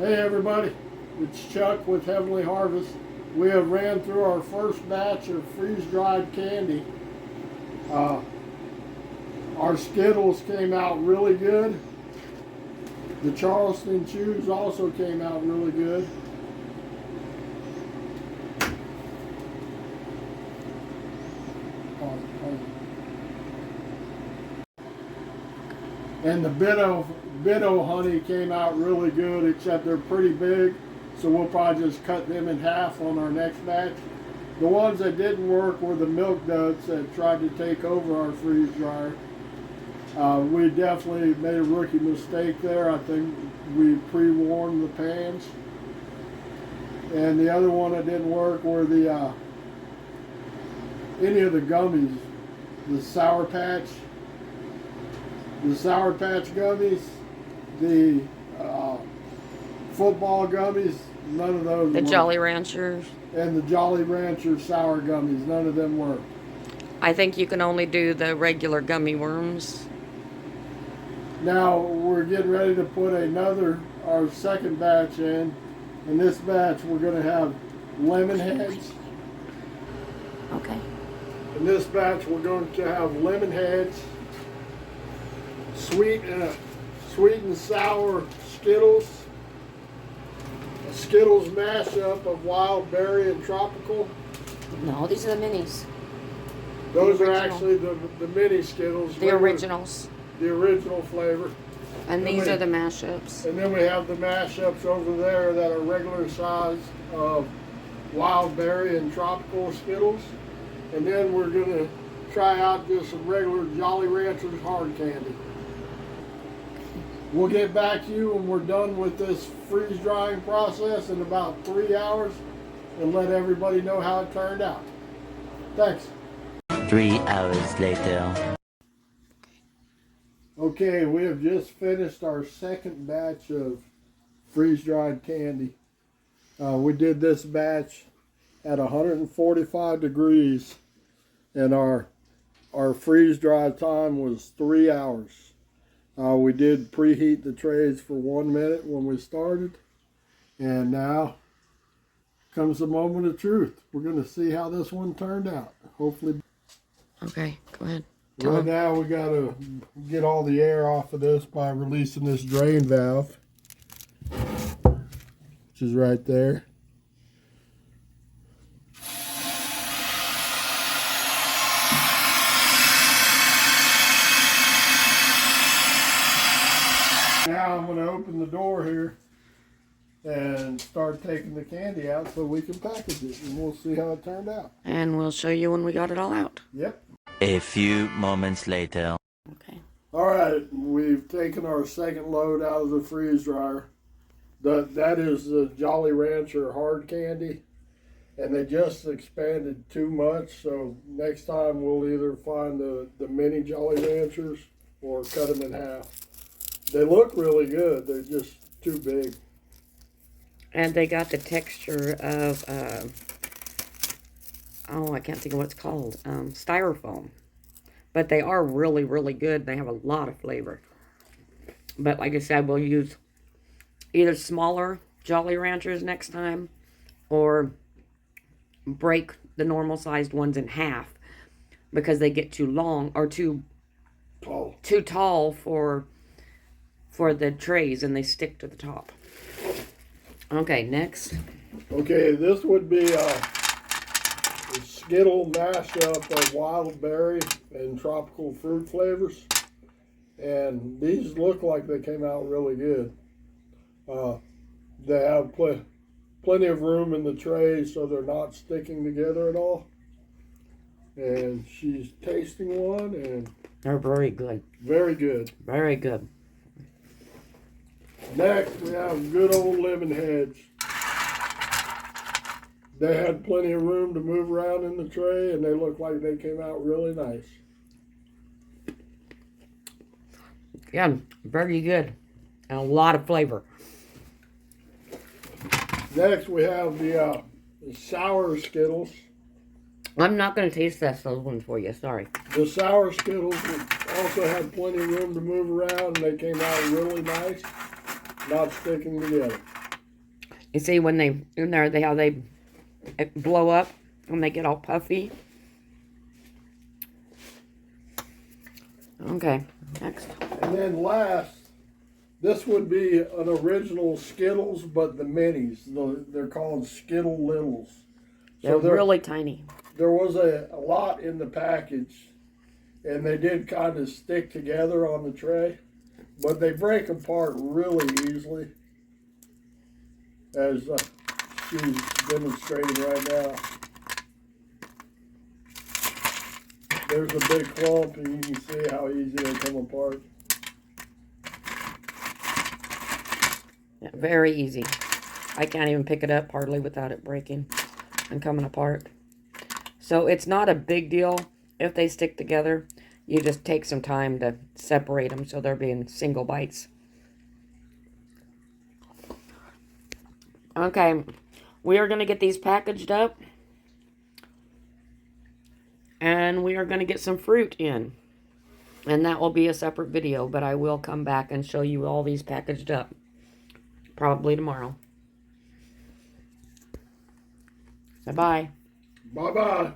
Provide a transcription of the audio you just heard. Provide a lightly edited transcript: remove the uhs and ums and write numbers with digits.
Hey everybody, it's Chuck with Heavenly Harvest. We have ran through our first batch of freeze-dried candy. Our Skittles came out really good. The Charleston Chews also came out really good. And the Bitto honey came out really good, except they're pretty big, so we'll probably just cut them in half on our next batch. The ones that didn't work were the Milk Duds that tried to take over our freeze dryer. We definitely made a rookie mistake there. I think we pre-warmed the pans. And the other one that didn't work were the any of the gummies, the Sour Patch gummies, the football gummies, none of those The worked. Jolly Ranchers. And the Jolly Rancher sour gummies, none of them worked. I think you can only do the regular gummy worms. Now we're getting ready to put our second batch in. In this batch we're going to have lemon heads. Okay. In this batch we're going to have lemon heads, sweet and sour Skittles, a Skittles mashup of wild berry and tropical. No, these are the minis. Those are actually the mini Skittles. The originals. The original flavor. And these are the mashups. And then we have the mashups over there that are regular size of wild berry and tropical Skittles. And then we're going to try out just some regular Jolly Ranchers hard candy. We'll get back to you when we're done with this freeze drying process in about 3 hours and let everybody know how it turned out. Thanks. 3 hours later. Okay, we have just finished our second batch of freeze-dried candy. We did this batch at 145 degrees, and our freeze-dry time was 3 hours. We did preheat the trays for 1 minute when we started, and now comes the moment of truth. We're going to see how this one turned out. Hopefully. Okay, go ahead. Right now we got to get all the air off of this by releasing this drain valve, which is right there. Now I'm going to open the door here and start taking the candy out so we can package it, and we'll see how it turned out. And we'll show you when we got it all out. Yep. A few moments later. Okay. All right, we've taken our second load out of the freeze dryer. That is the Jolly Rancher hard candy, and they just expanded too much, so next time we'll either find the mini Jolly Ranchers or cut them in half. They look really good, they're just too big. And they got the texture of, I can't think of what it's called, styrofoam. But they are really, really good. They have a lot of flavor. But like I said, we'll use either smaller Jolly Ranchers next time, or break the normal sized ones in half because they get too long or too tall for the trays, and they stick to the top. Okay, next. Okay, this would be a Skittle mashup of wild berry and tropical fruit flavors, and these look like they came out really good. They have plenty of room in the tray, so they're not sticking together at all. And she's tasting one, and They're very good. very good. Very good. Next, we have good old lemon heads. They had plenty of room to move around in the tray, and they look like they came out really nice. Yeah, very good. And a lot of flavor. Next, we have the sour Skittles. I'm not going to taste test those ones for you. Sorry. The sour Skittles also had plenty of room to move around, and they came out really nice, not sticking together. You see when they in there, how they blow up when they get all puffy. Okay, next. And then last, this would be an original Skittles, but the minis. They're called Skittle Littles. They're really tiny. There was a lot in the package, and they did kind of stick together on the tray, but they break apart really easily, as she's demonstrating right now. There's a big clump, and you can see how easy they come apart. Yeah, very easy. I can't even pick it up hardly without it breaking and coming apart. So it's not a big deal if they stick together. You just take some time to separate them so they're being single bites. Okay, we are going to get these packaged up. And we are going to get some fruit in. And that will be a separate video, but I will come back and show you all these packaged up. Probably tomorrow. Bye-bye. Bye-bye.